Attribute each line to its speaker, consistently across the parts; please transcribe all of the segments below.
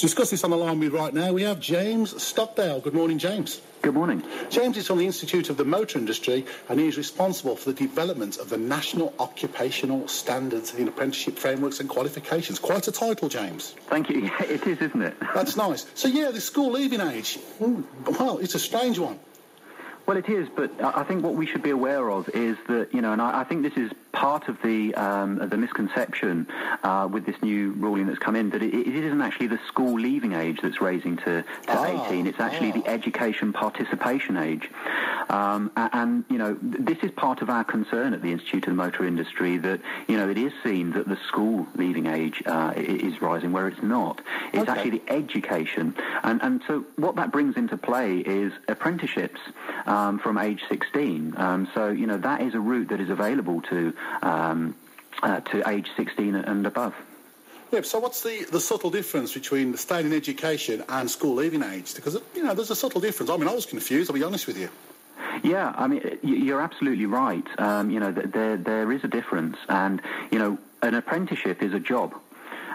Speaker 1: To discuss this on the line with right now, we have James Stockdale. Good morning, James.
Speaker 2: Good morning.
Speaker 1: James is from the Institute of the Motor Industry, and he is responsible for the development of the National Occupational Standards in Apprenticeship Frameworks and Qualifications. Quite a title, James.
Speaker 2: Thank you. Yeah, it is, isn't it?
Speaker 1: That's nice. So, yeah, the school leaving age, well, it's a strange one.
Speaker 2: Well, it is, but I think what we should be aware of is that, and I think this is part of the misconception with this new ruling that's come in, that it isn't actually the school leaving age that's raising to 18. It's actually the education participation age. And this is part of our concern at the Institute of the Motor Industry, that, it is seen that the school leaving age is rising where it's not. It's actually the education. And so what that brings into play is apprenticeships from age 16. So, that is a route that is available to age 16 and above.
Speaker 1: Yeah, so what's the subtle difference between staying in education and school leaving age? Because, there's a subtle difference. I mean, I was confused, I'll be honest with you.
Speaker 2: Yeah, I mean, you're absolutely right. There is a difference. And, an apprenticeship is a job,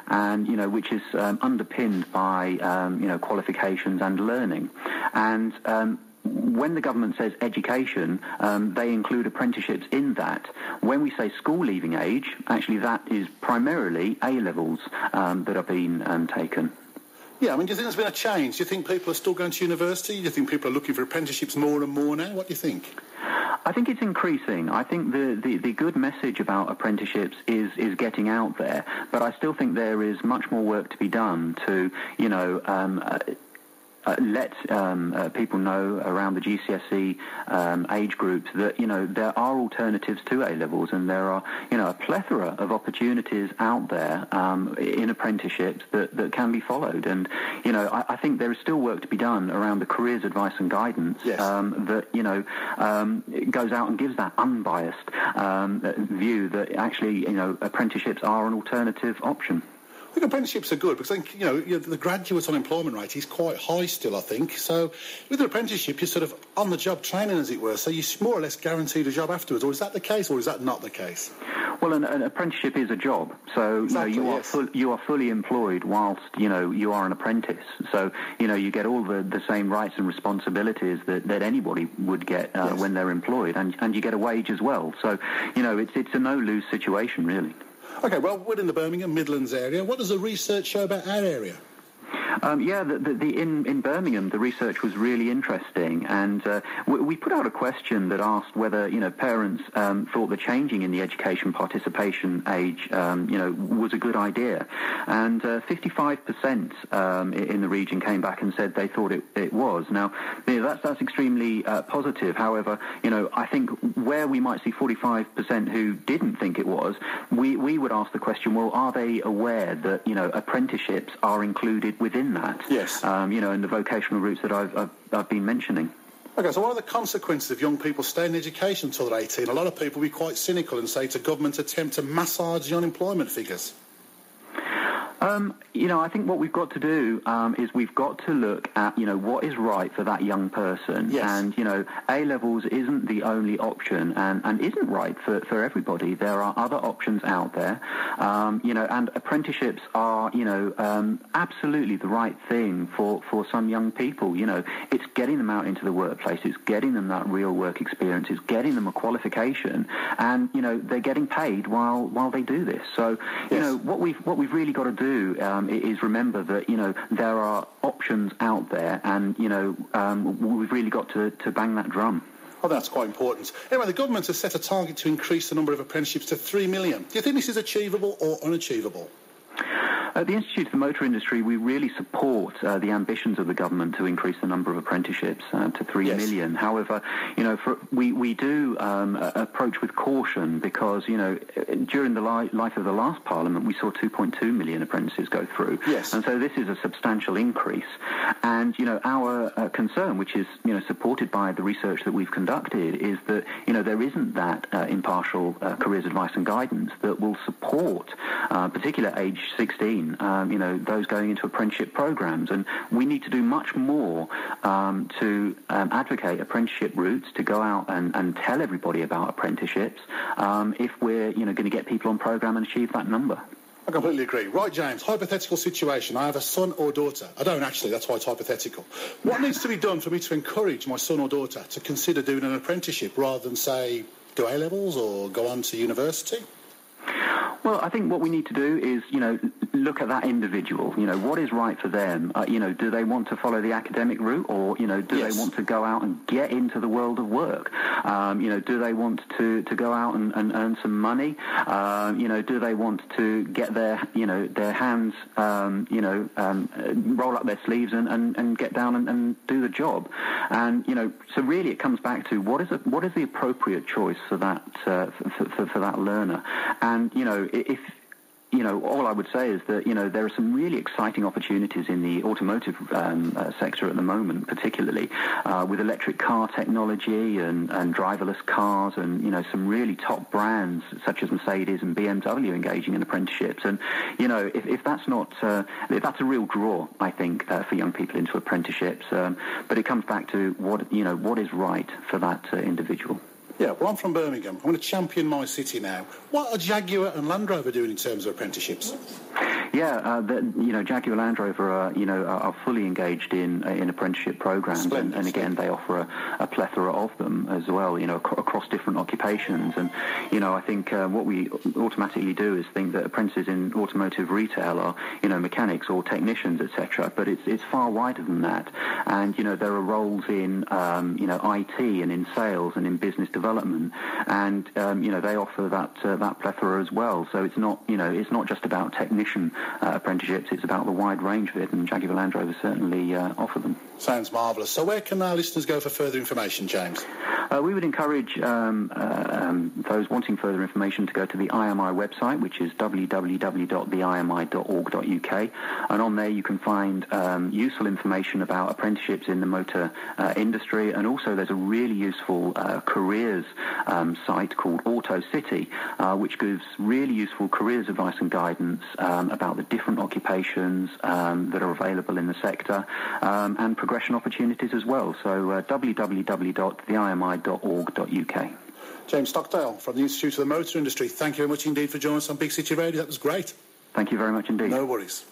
Speaker 2: and, which is underpinned by, qualifications and learning. And when the government says education, they include apprenticeships in that. When we say school leaving age, actually that is primarily A-levels that are being taken.
Speaker 1: Yeah, I mean, do you think there's been a change? Do you think people are still going to university? Do you think people are looking for apprenticeships more and more now? What do you think?
Speaker 2: I think it's increasing. I think the good message about apprenticeships is getting out there, but I still think there is much more work to be done to, let people know around the GCSE age groups that, there are alternatives to A-levels, and there are, a plethora of opportunities out there in apprenticeships that can be followed. And, I think there is still work to be done around the careers advice and guidance that, goes out and gives that unbiased view that actually, apprenticeships are an alternative option.
Speaker 1: I think apprenticeships are good because I think, the graduate unemployment rate is quite high still, I think. So with an apprenticeship, you're sort of on-the-job training, as it were, so you're more or less guaranteed a job afterwards. Or is that the case, or is that not the case?
Speaker 2: Well, an apprenticeship is a job. So,
Speaker 1: exactly,
Speaker 2: you are fully employed whilst, you are an apprentice. So, you get all the same rights and responsibilities that anybody would get when they're employed, and you get a wage as well. So, it's a no-lose situation, really.
Speaker 1: OK, well, we're in the Birmingham Midlands area. What does the research show about our area?
Speaker 2: In Birmingham, the research was really interesting, and we put out a question that asked whether, parents thought the changing in the education participation age, was a good idea. And 55% in the region came back and said they thought it was. Now, that's extremely positive. However, I think where we might see 45% who didn't think it was, we would ask the question, well, are they aware that, apprenticeships are included within that?
Speaker 1: Yes.
Speaker 2: In the vocational routes that I've been mentioning.
Speaker 1: OK, so what are the consequences of young people staying in education until they're 18? A lot of people will be quite cynical and say it's a government attempt to massage the unemployment figures.
Speaker 2: I think what we've got to do is we've got to look at, what is right for that young person.
Speaker 1: Yes.
Speaker 2: And, A-levels isn't the only option and isn't right for everybody. There are other options out there, and apprenticeships are, absolutely the right thing for some young people. It's getting them out into the workplace. It's getting them that real work experience. It's getting them a qualification, and, they're getting paid while they do this. So, what we've really got to do is remember that, there are options out there, and, we've really got to bang that drum.
Speaker 1: Oh, that's quite important. Anyway, the government has set a target to increase the number of apprenticeships to 3 million. Do you think this is achievable or unachievable?
Speaker 2: At the Institute of the Motor Industry, we really support the ambitions of the government to increase the number of apprenticeships to 3 million. However, we do approach with caution because, during the life of the last Parliament, we saw 2.2 million apprentices go through.
Speaker 1: Yes.
Speaker 2: And so this is a substantial increase. And, our concern, which is, supported by the research that we've conducted, is that, there isn't that impartial careers advice and guidance that will support, particularly age 16, those going into apprenticeship programs. And we need to do much more to advocate apprenticeship routes, to go out and tell everybody about apprenticeships if we're, going to get people on program and achieve that number.
Speaker 1: I completely agree. Right, James, hypothetical situation. I have a son or daughter. I don't actually, that's why it's hypothetical. What needs to be done for me to encourage my son or daughter to consider doing an apprenticeship rather than, say, do A-levels or go on to university?
Speaker 2: Well, I think what we need to do is, look at that individual. What is right for them? Do they want to follow the academic route, or do they want to go out and get into the world of work? Do they want to go out and earn some money? Do they want to get their hands, roll up their sleeves and get down and do the job? And so really it comes back to what is the appropriate choice for that for that learner? And if all I would say is that, there are some really exciting opportunities in the automotive sector at the moment, particularly with electric car technology and driverless cars and, some really top brands such as Mercedes and BMW engaging in apprenticeships. And, if that's not, if that's a real draw, I think, for young people into apprenticeships. But it comes back to what is right for that individual.
Speaker 1: Yeah, well, I'm from Birmingham. I'm going to champion my city now. What are Jaguar and Land Rover doing in terms of apprenticeships?
Speaker 2: Yeah, Jaguar Land Rover are fully engaged in apprenticeship programs, and again they offer a plethora of them as well, across different occupations. And I think what we automatically do is think that apprentices in automotive retail are mechanics or technicians, etc. But it's far wider than that. And there are roles in IT and in sales and in business development, and they offer that plethora as well. So it's not just about technician apprenticeships, it's about the wide range of it, and Jaguar Land Rover certainly offer them.
Speaker 1: Sounds marvellous. So where can our listeners go for further information, James?
Speaker 2: We would encourage those wanting further information to go to the IMI website, which is www.theimi.org.uk, and on there you can find useful information about apprenticeships in the motor industry, and also there's a really useful careers site called Auto City, which gives really useful careers advice and guidance about the different occupations that are available in the sector, and progression opportunities as well. So www.theimi.org.uk.
Speaker 1: James Stockdale from the Institute of the Motor Industry, thank you very much indeed for joining us on Big City Radio. That was great.
Speaker 2: Thank you very much indeed.
Speaker 1: No worries.